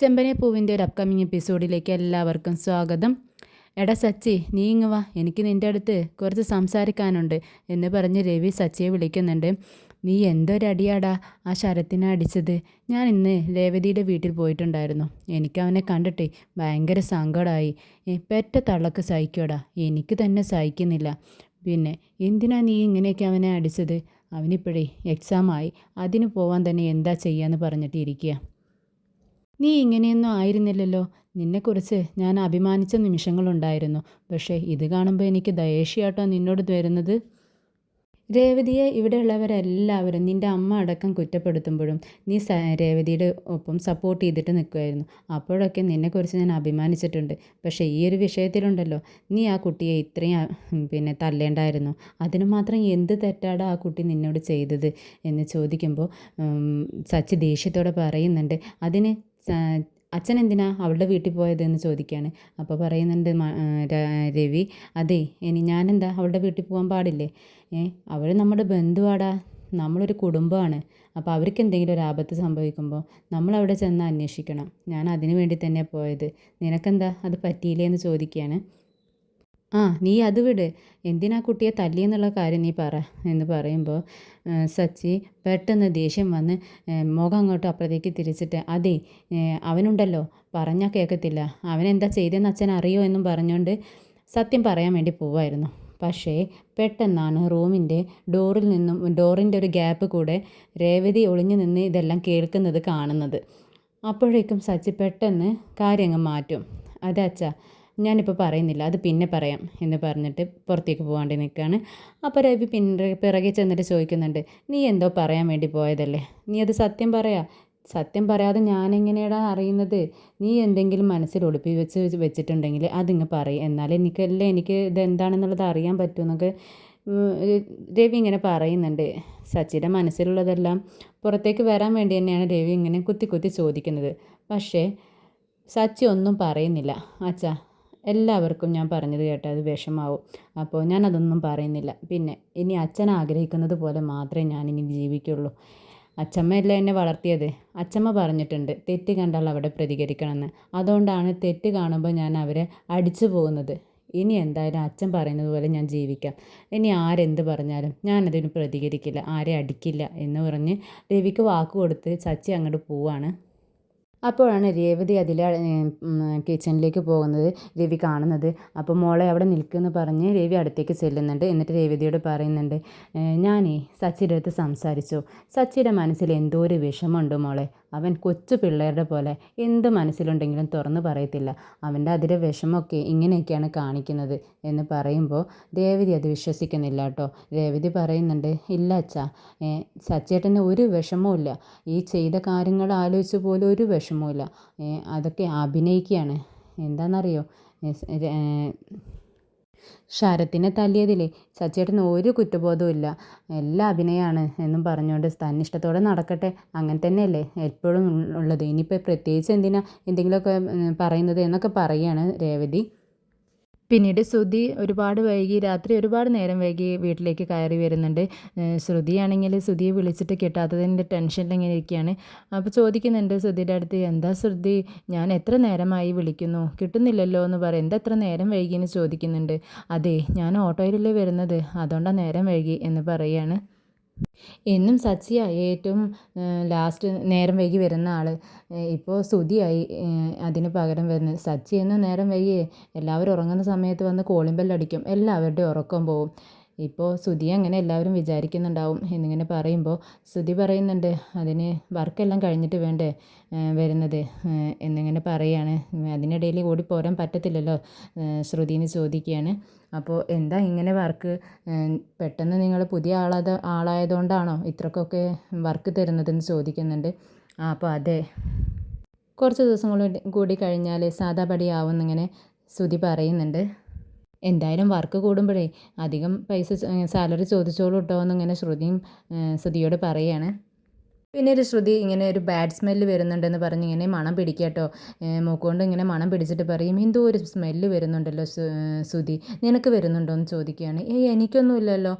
ചെമ്പനെ പൂവിൻ്റെ ഒരു അപ്കമിങ് എപ്പിസോഡിലേക്ക് എല്ലാവർക്കും സ്വാഗതം. എടാ സച്ചി, നീ ഇങ്ങ് വാ, എനിക്ക് നിൻ്റെ അടുത്ത് കുറച്ച് സംസാരിക്കാനുണ്ട് എന്ന് പറഞ്ഞ് രവി സച്ചിയെ വിളിക്കുന്നുണ്ട്. നീ എന്തൊരടിയാടാ ആ ശരത്തിനെ അടിച്ചത്. ഞാൻ ഇന്ന് രേവതിയുടെ വീട്ടിൽ പോയിട്ടുണ്ടായിരുന്നു. എനിക്ക് അവനെ കണ്ടിട്ട് ഭയങ്കര സങ്കടമായി. പെറ്റ തള്ളക്ക് സഹിക്കോടാ, എനിക്ക് തന്നെ സഹിക്കുന്നില്ല. പിന്നെ എന്തിനാ നീ ഇങ്ങനെയൊക്കെ അവനെ അടിച്ചത്? അവനിപ്പോഴേ എക്സാമായി, അതിന് പോവാൻ തന്നെ എന്താ ചെയ്യാന്ന് പറഞ്ഞിട്ട് ഇരിക്കുക. നീ ഇങ്ങനെയൊന്നും ആയിരുന്നില്ലല്ലോ. നിന്നെക്കുറിച്ച് ഞാൻ അഭിമാനിച്ച നിമിഷങ്ങളുണ്ടായിരുന്നു. പക്ഷേ ഇത് കാണുമ്പോൾ എനിക്ക് ദേഷ്യാട്ടോ നിന്നോട് വരുന്നത്. രേവതിയെ ഇവിടെയുള്ളവരെല്ലാവരും നിൻ്റെ അമ്മ അടക്കം കുറ്റപ്പെടുത്തുമ്പോഴും നീ രേവതിയുടെ ഒപ്പം സപ്പോർട്ട് ചെയ്തിട്ട് നിൽക്കുമായിരുന്നു. അപ്പോഴൊക്കെ നിന്നെക്കുറിച്ച് ഞാൻ അഭിമാനിച്ചിട്ടുണ്ട്. പക്ഷേ ഈ ഒരു വിഷയത്തിലുണ്ടല്ലോ, നീ ആ കുട്ടിയെ ഇത്രയും തല്ലേണ്ടായിരുന്നു. അതിന് മാത്രം എന്ത് തെറ്റാടാ ആ കുട്ടി നിന്നോട് ചെയ്തത് എന്ന് ചോദിക്കുമ്പോൾ സച്ചി ദേഷ്യത്തോടെ പറയുന്നുണ്ട്. അതിന് അച്ഛൻ എന്തിനാ അവളുടെ വീട്ടിൽ പോയതെന്ന് ചോദിക്കുകയാണ്. അപ്പോൾ പറയുന്നുണ്ട് രവി, അതെ ഇനി ഞാനെന്താ അവളുടെ വീട്ടിൽ പോകാൻ പാടില്ലേ? അവൾ നമ്മുടെ ബന്ധുവാടാ, നമ്മളൊരു കുടുംബമാണ്. അപ്പോൾ അവർക്ക് എന്തെങ്കിലും ഒരു ആപത്ത് സംഭവിക്കുമ്പോൾ നമ്മളവിടെ ചെന്ന് അന്വേഷിക്കണം. ഞാൻ അതിനു വേണ്ടി തന്നെ പോയത്. നിനക്കെന്താ അത് പറ്റിയില്ലേ എന്ന് ചോദിക്കുകയാണ്. നീ അത് വിട്, എന്തിനാ കുട്ടിയെ തല്ലിയെന്നുള്ള കാര്യം നീ പറ എന്ന് പറയുമ്പോൾ സച്ചി പെട്ടെന്ന് ദേഷ്യം വന്ന് മുഖം അങ്ങോട്ട് അപ്പുറത്തേക്ക് തിരിച്ചിട്ട്, അതെ അവനുണ്ടല്ലോ പറഞ്ഞാൽ കേൾക്കത്തില്ല, അവനെന്താ ചെയ്തതെന്ന് അച്ഛൻ അറിയോ എന്നും പറഞ്ഞുകൊണ്ട് സത്യം പറയാൻ വേണ്ടി പോവായിരുന്നു. പക്ഷേ പെട്ടെന്നാണ് റൂമിൻ്റെ ഡോറിൻ്റെ ഒരു ഗ്യാപ്പ് കൂടെ രേവതി ഒളിഞ്ഞു നിന്ന് ഇതെല്ലാം കേൾക്കുന്നത് കാണുന്നത്. അപ്പോഴേക്കും സച്ചി പെട്ടെന്ന് കാര്യങ്ങൾ മാറ്റും. അതെ അച്ഛാ, ഞാനിപ്പോൾ പറയുന്നില്ല, അത് പിന്നെ പറയാം എന്ന് പറഞ്ഞിട്ട് പുറത്തേക്ക് പോകാണ്ട് നിൽക്കുകയാണ്. അപ്പോൾ രവി പിറകെ ചെന്നിട്ട് ചോദിക്കുന്നുണ്ട്, നീ എന്തോ പറയാൻ വേണ്ടി പോയതല്ലേ, നീ അത് സത്യം പറയാ. സത്യം പറയാതെ ഞാനെങ്ങനെയാടാ അറിയുന്നത്? നീ എന്തെങ്കിലും മനസ്സിൽ വെച്ചിട്ടുണ്ടെങ്കിൽ അതിങ്ങ് പറയും, എന്നാലേ എനിക്ക് ഇതെന്താണെന്നുള്ളത് അറിയാൻ പറ്റുമെന്നൊക്കെ രവി ഇങ്ങനെ പറയുന്നുണ്ട്. സച്ചിയുടെ മനസ്സിലുള്ളതെല്ലാം പുറത്തേക്ക് വരാൻ വേണ്ടി തന്നെയാണ് രവി ഇങ്ങനെ കുത്തി കുത്തി ചോദിക്കുന്നത്. പക്ഷേ സച്ചി ഒന്നും പറയുന്നില്ല. അച്ഛാ, എല്ലാവർക്കും ഞാൻ പറഞ്ഞത് കേട്ടാൽ അത് വിഷമാവും. അപ്പോൾ ഞാനതൊന്നും പറയുന്നില്ല. പിന്നെ ഇനി അച്ഛൻ ആഗ്രഹിക്കുന്നത് പോലെ മാത്രമേ ഞാനിനി ജീവിക്കുള്ളൂ. അച്ചമ്മയല്ല എന്നെ വളർത്തിയത്. അച്ചമ്മ പറഞ്ഞിട്ടുണ്ട് തെറ്റ് കണ്ടാൽ അവിടെ പ്രതികരിക്കണമെന്ന്. അതുകൊണ്ടാണ് തെറ്റ് കാണുമ്പോൾ ഞാൻ അവരെ അടിച്ചു പോകുന്നത്. ഇനി എന്തായാലും അച്ഛൻ പറയുന്നത് പോലെ ഞാൻ ജീവിക്കാം. ഇനി ആരെന്ത് പറഞ്ഞാലും ഞാനതിന് പ്രതികരിക്കില്ല, ആരെ അടിക്കില്ല എന്ന് പറഞ്ഞ് രവിക്ക് വാക്ക് കൊടുത്ത് സച്ചി അങ്ങോട്ട് പോവാണ്. അപ്പോഴാണ് രേവതി കിച്ചണിലേക്ക് പോകുന്നത് രവി കാണുന്നത്. അപ്പോൾ മോളെ അവിടെ നിൽക്കുമെന്ന് പറഞ്ഞ് രവി അടുത്തേക്ക് ചെല്ലുന്നുണ്ട്. എന്നിട്ട് രേവതിയോട് പറയുന്നുണ്ട്, ഞാനേ സച്ചിയുടെ അടുത്ത് സംസാരിച്ചു. സച്ചിയുടെ മനസ്സിൽ എന്തോ ഒരു വിഷമമുണ്ട് മോളെ. അവൻ കൊച്ചു പിള്ളേരുടെ പോലെ എന്ത് മനസ്സിലുണ്ടെങ്കിലും തുറന്നു പറയത്തില്ല. അവൻ്റെ അതിലെ വിഷമമൊക്കെ ഇങ്ങനെയൊക്കെയാണ് കാണിക്കുന്നത് എന്ന് പറയുമ്പോൾ രേവതി അത് വിശ്വസിക്കുന്നില്ല കേട്ടോ. രേവതി പറയുന്നുണ്ട്, ഇല്ല അച്ഛാ, സച്ചേട്ടന് ഒരു വിഷമവും ഇല്ല. ഈ ചെയ്ത കാര്യങ്ങൾ ആലോചിച്ച് പോലും ഒരു വിഷമവുമില്ല. അതൊക്കെ അഭിനയിക്കുകയാണ്. എന്താണെന്നറിയോ, ശരത്തിനെ തല്ലിയതിലേ സച്ചേട്ടന് ഒരു കുറ്റബോധവും ഇല്ല, എല്ലാം അഭിനയമാണ് എന്നും പറഞ്ഞുകൊണ്ട് തന്നിഷ്ടത്തോടെ നടക്കട്ടെ. അങ്ങനെ തന്നെയല്ലേ എപ്പോഴും ഉള്ളത്. ഇനിയിപ്പോൾ പ്രത്യേകിച്ച് എന്തെങ്കിലുമൊക്കെ പറയുന്നത് എന്നൊക്കെ പറയുകയാണ് രേവതി. പിന്നീട് ശ്രുതി രാത്രി ഒരുപാട് നേരം വൈകി വീട്ടിലേക്ക് കയറി വരുന്നുണ്ട്. ശ്രുതിയാണെങ്കിൽ ശ്രുതിയെ വിളിച്ചിട്ട് കിട്ടാത്തതിൻ്റെ ടെൻഷനിൽ ഇങ്ങനെ ഇരിക്കുകയാണ്. അപ്പോൾ ചോദിക്കുന്നുണ്ട് ശ്രുതിയുടെ അടുത്ത്, എന്താ ശ്രുതി, ഞാൻ എത്ര നേരമായി വിളിക്കുന്നു, കിട്ടുന്നില്ലല്ലോ എന്ന് പറയും. എന്താ എത്ര നേരം വൈകിയെന്ന് ചോദിക്കുന്നുണ്ട്. അതെ, ഞാൻ ഓട്ടോയിലല്ലേ വരുന്നത്, അതുകൊണ്ടാണ് നേരം വൈകി എന്ന് പറയുകയാണ്. എന്നും സച്ചിയായി ഏറ്റവും ലാസ്റ്റ് നേരം വൈകി വരുന്ന ആൾ. ഇപ്പോൾ ശ്രുതിയായി അതിന് പകരം വരുന്നത്. സച്ചി എന്നും നേരം വൈകി എല്ലാവരും ഉറങ്ങുന്ന സമയത്ത് വന്ന് കോളിംഗ് ബെല്ലടിക്കും, എല്ലാവരുടെയും ഉറക്കം പോവും. ഇപ്പോൾ ശ്രുതി അങ്ങനെ എല്ലാവരും വിചാരിക്കുന്നുണ്ടാവും എന്നിങ്ങനെ പറയുമ്പോൾ ശ്രുതി പറയുന്നുണ്ട്, അതിന് വർക്കെല്ലാം കഴിഞ്ഞിട്ട് വേണ്ടേ വരുന്നത് എന്നിങ്ങനെ പറയുകയാണ്. അതിനിടയിൽ ഓടിപ്പോരാൻ പറ്റത്തില്ലല്ലോ ശ്രുതിന്ന് ചോദിക്കുകയാണ്. അപ്പോൾ എന്താ ഇങ്ങനെ വർക്ക്, പെട്ടെന്ന് നിങ്ങൾ പുതിയ ആളായതുകൊണ്ടാണോ ഇത്രക്കൊക്കെ വർക്ക് തരുന്നതെന്ന് ചോദിക്കുന്നുണ്ട്. അപ്പോൾ അതെ, കുറച്ച് ദിവസം കൂടി കഴിഞ്ഞാൽ സാധാ പടിയാവുമെന്നിങ്ങനെ ശ്രുതി പറയുന്നുണ്ട്. എന്തായാലും വർക്ക് കൂടുമ്പോഴേ അധികം പൈസ സാലറി ചോദിച്ചോളൂ കേട്ടോ എന്നിങ്ങനെ ശ്രുതിയോട് പറയുകയാണ്. പിന്നീട് ശ്രുതി ഇങ്ങനെ ഒരു ബാഡ് സ്മെല്ല് വരുന്നുണ്ടെന്ന് പറഞ്ഞ് ഇങ്ങനെ മണം പിടിക്കുക കേട്ടോ. മൂക്കുകൊണ്ട് ഇങ്ങനെ മണം പിടിച്ചിട്ട് പറയും, എന്തോ ഒരു സ്മെല്ല് വരുന്നുണ്ടല്ലോ ശ്രുതി, നിനക്ക് വരുന്നുണ്ടോ എന്ന് ചോദിക്കുകയാണ്. എനിക്കൊന്നുമില്ലല്ലോ,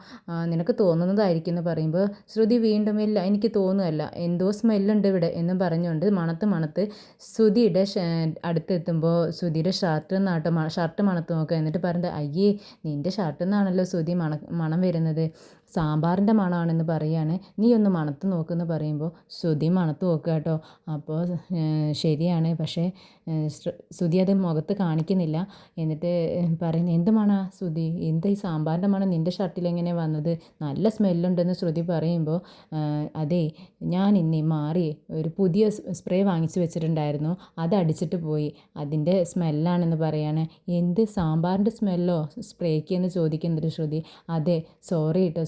നിനക്ക് തോന്നുന്നതായിരിക്കും എന്ന് പറയുമ്പോൾ ശ്രുതി വീണ്ടും, ഇല്ല എനിക്ക് തോന്നുകയല്ല, എന്തോ സ്മെല്ലുണ്ട് ഇവിടെ എന്ന് പറഞ്ഞുകൊണ്ട് മണത്ത് ശ്രുതിയുടെ അടുത്തെത്തുമ്പോൾ ശ്രുതിയുടെ ഷർട്ട് മണത്ത് നോക്കുക. എന്നിട്ട് പറഞ്ഞത്, അയ്യേ നിൻ്റെ ഷർട്ടിൽ നിന്നാണല്ലോ ശ്രുതി മണം വരുന്നത്, സാമ്പാറിൻ്റെ മണമാണെന്ന് പറയുകയാണ്. നീ ഒന്ന് മണത്ത് നോക്കുമെന്ന് പറയുമ്പോൾ ശ്രുതി മണത്ത് നോക്കുക കേട്ടോ. അപ്പോൾ ശരിയാണ്, പക്ഷേ ശ്രുതി അത് മുഖത്ത് കാണിക്കുന്നില്ല. എന്നിട്ട് പറയുന്നത്, എന്ത് മണാ ശ്രുതി, എന്താ ഈ സാമ്പാറിൻ്റെ മണം നിൻ്റെ ഷർട്ടിൽ എങ്ങനെ വന്നത്, നല്ല സ്മെല്ലുണ്ടെന്ന് ശ്രുതി പറയുമ്പോൾ, അതെ ഞാൻ ഇന്നേ മാറി ഒരു പുതിയ സ്പ്രേ വാങ്ങിച്ചു വെച്ചിട്ടുണ്ടായിരുന്നു, അത് അടിച്ചിട്ട് പോയി, അതിൻ്റെ സ്മെല്ലാണെന്ന് പറയാണ്. എന്ത് സാമ്പാറിൻ്റെ സ്മെല്ലോ സ്പ്രേക്ക് എന്ന് ചോദിക്കുന്നത് ശ്രുതി. അതെ സോറി കേട്ടോ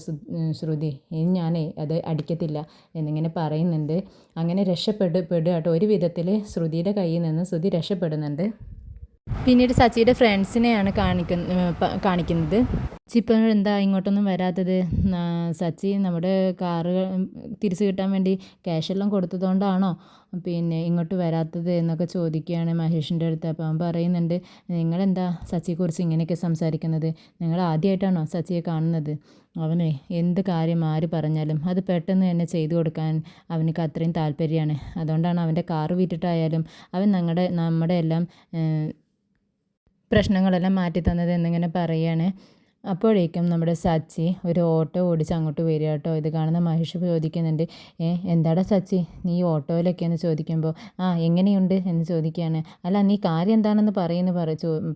ശ്രുതി, ഇനി ഞാനേ അത് അടിക്കത്തില്ല എന്നിങ്ങനെ പറയുന്നുണ്ട്. അങ്ങനെ രക്ഷപ്പെടുക കേട്ടോ. ഒരു വിധത്തിൽ ശ്രുതിയുടെ കയ്യിൽ നിന്ന് ശ്രുതി രക്ഷപ്പെടുന്നുണ്ട്. പിന്നീട് സച്ചിയുടെ ഫ്രണ്ട്സിനെയാണ് കാണിക്കുന്നത്. ഇപ്പം എന്താ ഇങ്ങോട്ടൊന്നും വരാത്തത്, സച്ചി നമ്മുടെ കാറ് തിരിച്ചു കിട്ടാൻ വേണ്ടി ക്യാഷെല്ലാം കൊടുത്തതുകൊണ്ടാണോ പിന്നെ ഇങ്ങോട്ട് വരാത്തത് എന്നൊക്കെ ചോദിക്കുകയാണ് മഹേഷിൻ്റെ അടുത്ത്. അപ്പോൾ അവൻ പറയുന്നുണ്ട്, നിങ്ങളെന്താ സച്ചിയെക്കുറിച്ച് ഇങ്ങനെയൊക്കെ സംസാരിക്കുന്നത്, നിങ്ങൾ ആദ്യമായിട്ടാണോ സച്ചിയെ കാണുന്നത്, അവന് എന്ത് കാര്യം ആര് പറഞ്ഞാലും അത് പെട്ടെന്ന് തന്നെ ചെയ്തു കൊടുക്കാൻ അവനക്ക് അത്രയും താല്പര്യമാണ്, അതുകൊണ്ടാണ് അവൻ്റെ കാറ് വിറ്റിട്ടായാലും അവൻ നമ്മുടെ എല്ലാം പ്രശ്നങ്ങളെല്ലാം മാറ്റി തന്നത് എന്നിങ്ങനെ പറയുകയാണ്. അപ്പോഴേക്കും നമ്മുടെ സച്ചി ഒരു ഓട്ടോ ഓടിച്ച് അങ്ങോട്ട് വരിക കേട്ടോ. ഇത് കാണുന്ന മഹേഷ് ചോദിക്കുന്നുണ്ട്, എന്താടാ സച്ചി നീ ഓട്ടോയിലൊക്കെയെന്ന് ചോദിക്കുമ്പോൾ, എങ്ങനെയുണ്ട് എന്ന് ചോദിക്കുകയാണ്. അല്ല നീ കാര്യം എന്താണെന്ന്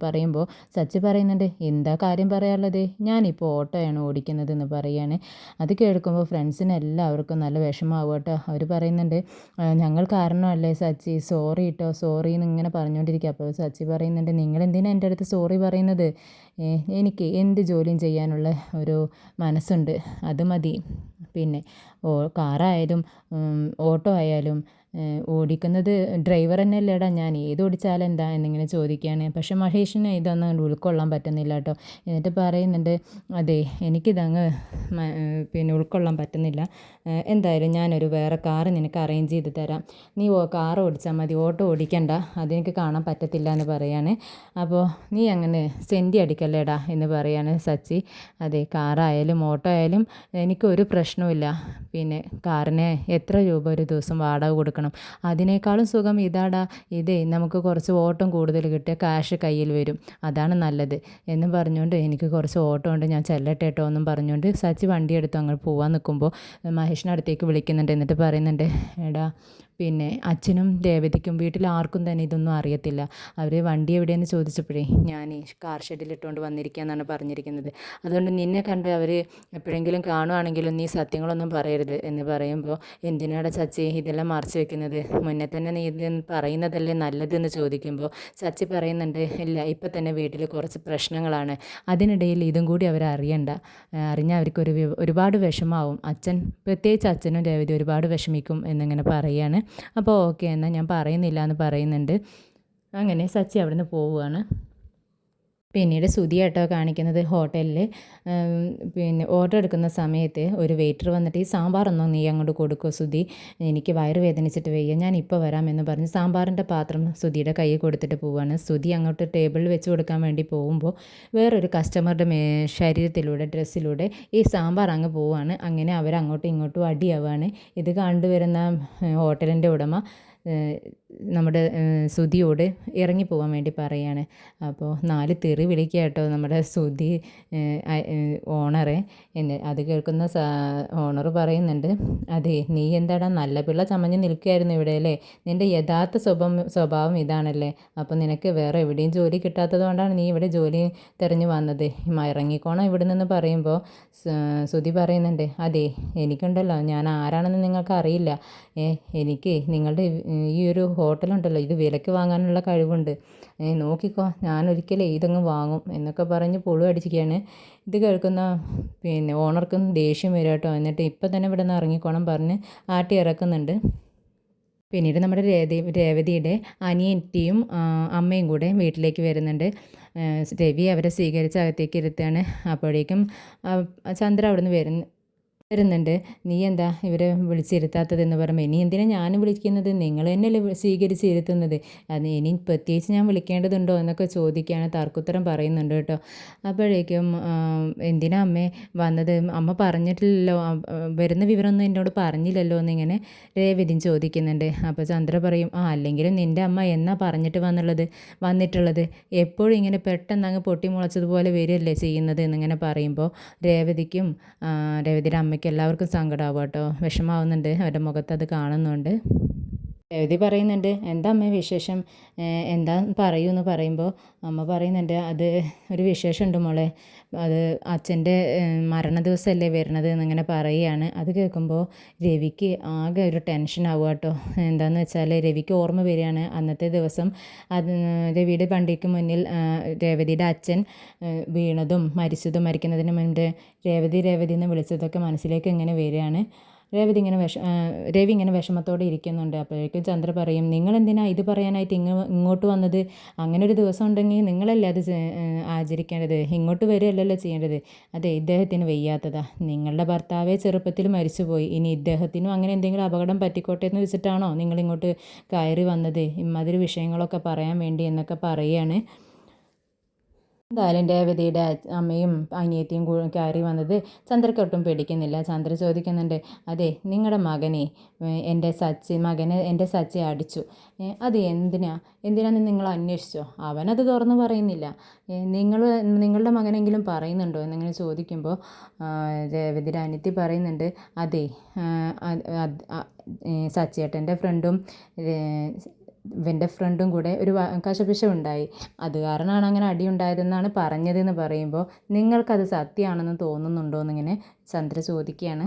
പറയുമ്പോൾ സച്ചി പറയുന്നുണ്ട്, എന്താ കാര്യം പറയാനുള്ളത്, ഞാനിപ്പോൾ ഓട്ടോയാണ് ഓടിക്കുന്നതെന്ന് പറയുകയാണ്. അത് കേൾക്കുമ്പോൾ ഫ്രണ്ട്സിന് എല്ലാവർക്കും നല്ല വിഷമമാവും കേട്ടോ. അവർ പറയുന്നുണ്ട്, ഞങ്ങൾ കാരണമല്ലേ സച്ചി, സോറി കേട്ടോ സോറി എന്ന് ഇങ്ങനെ പറഞ്ഞുകൊണ്ടിരിക്കുക. അപ്പോൾ സച്ചി പറയുന്നുണ്ട്, നിങ്ങളെന്തിനാണ് എൻ്റെ അടുത്ത് സോറി പറയുന്നത്, എനിക്ക് എന്ത് ജോലിയും ചെയ്യാനുള്ള ഒരു മനസ്സുണ്ട്, അത് മതി. പിന്നെ കാറായാലും ഓട്ടോ ആയാലും ഓടിക്കുന്നത് ഡ്രൈവർ തന്നെ അല്ലേടാ, ഞാൻ ഏത് ഓടിച്ചാലും എന്താ എന്നിങ്ങനെ ചോദിക്കുകയാണ്. പക്ഷേ മഹേഷിന് ഇതൊന്നും ഉൾക്കൊള്ളാൻ പറ്റുന്നില്ല കേട്ടോ. എന്നിട്ട് പറയുന്നുണ്ട്, അതെ എനിക്കിതങ്ങ് പിന്നെ ഉൾക്കൊള്ളാൻ പറ്റുന്നില്ല, എന്തായാലും ഞാനൊരു വേറെ കാറ് നിനക്ക് അറേഞ്ച് ചെയ്ത് തരാം, നീ കാർ ഓടിച്ചാൽ മതി, ഓട്ടോ ഓടിക്കണ്ട, അതെനിക്ക് കാണാൻ പറ്റത്തില്ല എന്ന് പറയാണ്. അപ്പോൾ നീ അങ്ങനെ സെൻറ്റി അടിക്കല്ലേടാ എന്ന് പറയാണ് സച്ചി. അതെ കാറായാലും ഓട്ടോ ആയാലും എനിക്കൊരു പ്രശ്നവുമില്ല, പിന്നെ കാറിന് എത്ര രൂപ ഒരു ദിവസം വാടക കൊടുക്കണം, അതിനേക്കാളും സുഖം ഇതാടാ, ഇതേ നമുക്ക് കുറച്ച് ഓട്ടം കൂടുതൽ കിട്ടിയ ക്യാഷ് കയ്യിൽ വരും, അതാണ് നല്ലത് എന്നും പറഞ്ഞുകൊണ്ട്, എനിക്ക് കുറച്ച് ഓട്ടം ഉണ്ട് ഞാൻ ചെല്ലട്ടെ കേട്ടോ എന്നും പറഞ്ഞുകൊണ്ട് സച്ചി വണ്ടി എടുത്ത് അങ്ങോട്ട് പോകാൻ നിൽക്കുമ്പോൾ മഹേഷിനടുത്തേക്ക് വിളിക്കുന്നുണ്ട്. എന്നിട്ട് പറയുന്നുണ്ട്, എടാ പിന്നെ അച്ഛനും രേവതിക്കും വീട്ടിൽ ആർക്കും തന്നെ ഇതൊന്നും അറിയത്തില്ല, അവർ വണ്ടി എവിടെയെന്ന് ചോദിച്ചപ്പോഴേ ഞാൻ കാർ ഷെഡിലിട്ടുകൊണ്ട് വന്നിരിക്കുക എന്നാണ് പറഞ്ഞിരിക്കുന്നത്, അതുകൊണ്ട് നിന്നെ കണ്ട് അവർ എപ്പോഴെങ്കിലും കാണുവാണെങ്കിലും നീ സത്യങ്ങളൊന്നും പറയരുത് എന്ന് പറയുമ്പോൾ, എന്തിനാണ് ചച്ചി ഇതെല്ലാം മറച്ചു വെക്കുന്നത്, മുന്നേ തന്നെ നീ ഇത് പറയുന്നതല്ലേ നല്ലതെന്ന് ചോദിക്കുമ്പോൾ ചച്ചി പറയുന്നുണ്ട്, ഇല്ല ഇപ്പം തന്നെ വീട്ടിൽ കുറച്ച് പ്രശ്നങ്ങളാണ്, അതിനിടയിൽ ഇതും കൂടി അവർ അറിഞ്ഞാൽ അവർക്കൊരു ഒരുപാട് വിഷമാവും, അച്ഛൻ പ്രത്യേകിച്ച് അച്ഛനും രേവതി ഒരുപാട് വിഷമിക്കും എന്നിങ്ങനെ പറയുകയാണ്. അപ്പോൾ ഓക്കെ എന്നാൽ ഞാൻ പറയുന്നില്ല എന്ന് പറയുന്നുണ്ട്. അങ്ങനെ സച്ചി അവിടെ നിന്ന് പോവുകയാണ്. പിന്നീട് സുധി കേട്ടോ കാണിക്കുന്നത് ഹോട്ടലിൽ പിന്നെ ഓർഡർ എടുക്കുന്ന സമയത്ത് ഒരു വെയിറ്റർ വന്നിട്ട്, ഈ സാമ്പാറൊന്നും നീ അങ്ങോട്ട് കൊടുക്കുമോ സുധി, എനിക്ക് വയറ് വേദനിച്ചിട്ട് വയ്യ, ഞാൻ ഇപ്പോൾ വരാമെന്ന് പറഞ്ഞ് സാമ്പാറിൻ്റെ പാത്രം സുധിയുടെ കയ്യിൽ കൊടുത്തിട്ട് പോവുകയാണ്. സുധി അങ്ങോട്ട് ടേബിളിൽ വെച്ച് കൊടുക്കാൻ വേണ്ടി പോകുമ്പോൾ വേറൊരു കസ്റ്റമറുടെ ശരീരത്തിലൂടെ ഡ്രസ്സിലൂടെ ഈ സാമ്പാർ അങ്ങ് പോവുകയാണ്. അങ്ങനെ അവരങ്ങോട്ടും ഇങ്ങോട്ടും അടിയാവുകയാണ്. ഇത് കണ്ടുവരുന്ന ഹോട്ടലിൻ്റെ ഉടമ നമ്മുടെ സുധിയോട് ഇറങ്ങിപ്പോവാൻ വേണ്ടി പറയുകയാണ്. അപ്പോൾ 4 തെറി വിളിക്കുക കേട്ടോ നമ്മുടെ സുധി ഓണറെ. അത് കേൾക്കുന്ന ഓണർ പറയുന്നുണ്ട്, അതെ നീ എന്താടാ നല്ല പിള്ള ചമഞ്ഞ് നിൽക്കുകയായിരുന്നു ഇവിടെ അല്ലേ, നിൻ്റെ യഥാർത്ഥ സ്വഭാവം ഇതാണല്ലേ, അപ്പോൾ നിനക്ക് വേറെ എവിടെയും ജോലി കിട്ടാത്തത് കൊണ്ടാണ് നീ ഇവിടെ ജോലി തിരഞ്ഞു വന്നത്, ഇറങ്ങിക്കോണം ഇവിടെ നിന്ന് പറയുമ്പോൾ സുധി പറയുന്നുണ്ട്, അതെ എനിക്കുണ്ടല്ലോ ഞാൻ ആരാണെന്ന് നിങ്ങൾക്ക് അറിയില്ല, എനിക്ക് നിങ്ങളുടെ ഈ ഒരു ഹോട്ടലുണ്ടല്ലോ ഇത് വിലയ്ക്ക് വാങ്ങാനുള്ള കഴിവുണ്ട്, നോക്കിക്കോ ഞാനൊരിക്കലേ ഇതങ്ങ് വാങ്ങും എന്നൊക്കെ പറഞ്ഞ് പുളു അടിച്ചിരിക്കുകയാണ്. ഇത് കേൾക്കുന്ന പിന്നെ ഓണർക്കും ദേഷ്യം വരും കേട്ടോ. എന്നിട്ട് ഇപ്പം തന്നെ ഇവിടെ നിന്ന് ഇറങ്ങിക്കോണം പറഞ്ഞ് ആട്ടി ഇറക്കുന്നുണ്ട്. പിന്നീട് നമ്മുടെ രേവതിയുടെ അനിയത്തിയും അമ്മയും കൂടെ വീട്ടിലേക്ക് വരുന്നുണ്ട്. രവി അവരെ സ്വീകരിച്ച് അകത്തേക്ക് ഇരുത്തുകയാണ്. അപ്പോഴേക്കും ചന്ദ്ര അവിടെ നിന്ന് വരുന്നുണ്ട്. നീ എന്താ ഇവരെ വിളിച്ചിരുത്താത്തതെന്ന് പറയുമ്പോൾ ഇനി എന്തിനാണ് ഞാൻ വിളിക്കുന്നത്, നിങ്ങൾ തന്നെയല്ലേ സ്വീകരിച്ചിരുത്തുന്നത്, അത് ഇനി പ്രത്യേകിച്ച് ഞാൻ വിളിക്കേണ്ടതുണ്ടോ എന്നൊക്കെ ചോദിക്കുകയാണ്. തർക്കുത്തരം പറയുന്നുണ്ട് കേട്ടോ. അപ്പോഴേക്കും എന്തിനാ അമ്മേ വന്നത്, അമ്മ പറഞ്ഞിട്ടില്ലല്ലോ, വരുന്ന വിവരമൊന്നും എന്നോട് പറഞ്ഞില്ലല്ലോ എന്നിങ്ങനെ രേവതിയും ചോദിക്കുന്നുണ്ട്. അപ്പോൾ ചന്ദ്ര പറയും, അല്ലെങ്കിലും നിൻ്റെ അമ്മ എന്നാ പറഞ്ഞിട്ട് വന്നിട്ടുള്ളത്, എപ്പോഴും ഇങ്ങനെ പെട്ടെന്ന് അങ്ങ് പൊട്ടിമുളച്ചതുപോലെ വരികയല്ലേ ചെയ്യുന്നത് എന്നിങ്ങനെ പറയുമ്പോൾ രേവതിയുടെ അമ്മയ്ക്ക് എല്ലാവർക്കും സങ്കടമാവും കേട്ടോ, വിഷമാവുന്നുണ്ട്, അവരുടെ മുഖത്ത് അത് കാണുന്നുണ്ട്. രേവതി പറയുന്നുണ്ട്, എന്താ അമ്മ വിശേഷം, എന്താ പറയൂ എന്ന് പറയുമ്പോൾ അമ്മ പറയുന്നുണ്ട്, അത് ഒരു വിശേഷമുണ്ട് മോളെ, അത് അച്ഛൻ്റെ മരണ ദിവസമല്ലേ വരുന്നത് എന്നിങ്ങനെ പറയുകയാണ്. അത് കേൾക്കുമ്പോൾ രവിക്ക് ആകെ ഒരു ടെൻഷൻ ആവുക കേട്ടോ. എന്താണെന്ന് വെച്ചാൽ രവിക്ക് ഓർമ്മ വരികയാണ് അന്നത്തെ ദിവസം, അത് രവിയുടെ വണ്ടിക്ക് മുന്നിൽ രേവതിയുടെ അച്ഛൻ വീണതും മരിക്കുന്നതിന് മുൻപ് രേവതി എന്ന് വിളിച്ചതൊക്കെ മനസ്സിലേക്ക് ഇങ്ങനെ വരികയാണ്. രവി ഇങ്ങനെ വിഷമത്തോടെ ഇരിക്കുന്നുണ്ട്. അപ്പോഴേക്കും ചന്ദ്ര പറയും, നിങ്ങളെന്തിനാ ഇത് പറയാനായിട്ട് ഇങ്ങോട്ട് വന്നത്, അങ്ങനെ ഒരു ദിവസം ഉണ്ടെങ്കിൽ നിങ്ങളല്ലേ അത് ആചരിക്കേണ്ടത്, ഇങ്ങോട്ട് വരികയല്ലല്ലോ ചെയ്യേണ്ടത്. അതെ, ഇദ്ദേഹത്തിന് വയ്യാത്തതാ, നിങ്ങളുടെ ഭർത്താവേ ചെറുപ്പത്തിൽ മരിച്ചുപോയി, ഇനി ഇദ്ദേഹത്തിനും അങ്ങനെ എന്തെങ്കിലും അപകടം പറ്റിക്കോട്ടെ എന്ന് വെച്ചിട്ടാണോ നിങ്ങളിങ്ങോട്ട് കയറി വന്നത്, ഇമ്മാതിരി വിഷയങ്ങളൊക്കെ പറയാൻ വേണ്ടി എന്നൊക്കെ പറയുകയാണ്. എന്തായാലും രേവതിയുടെ അമ്മയും അനിയത്തിയും കയറി വന്നത് ചന്ദ്രക്കൊട്ടും പേടിക്കുന്നില്ല. ചന്ദ്ര ചോദിക്കുന്നുണ്ട്, അതെ നിങ്ങളുടെ മകനെ എൻ്റെ സച്ചി അടിച്ചു, അത് എന്തിനാന്ന് നിങ്ങൾ അന്വേഷിച്ചോ, അവനത് തുറന്നു പറയുന്നില്ല, നിങ്ങളുടെ മകനെങ്കിലും പറയുന്നുണ്ടോ എന്നിങ്ങനെ ചോദിക്കുമ്പോൾ രേവതിയുടെ അനിയത്തി പറയുന്നുണ്ട്, അതെ സച്ചിയേട്ടൻ്റെ ഇവൻ്റെ ഫ്രണ്ടും കൂടെ ഒരു കശപിശ അത് കാരണമാണ് അങ്ങനെ അടി ഉണ്ടായതെന്നാണ് പറഞ്ഞതെന്ന് പറയുമ്പോൾ നിങ്ങൾക്കത് സത്യമാണെന്ന് തോന്നുന്നുണ്ടോ എന്നിങ്ങനെ ചന്ദ്ര ചോദിക്കുകയാണ്.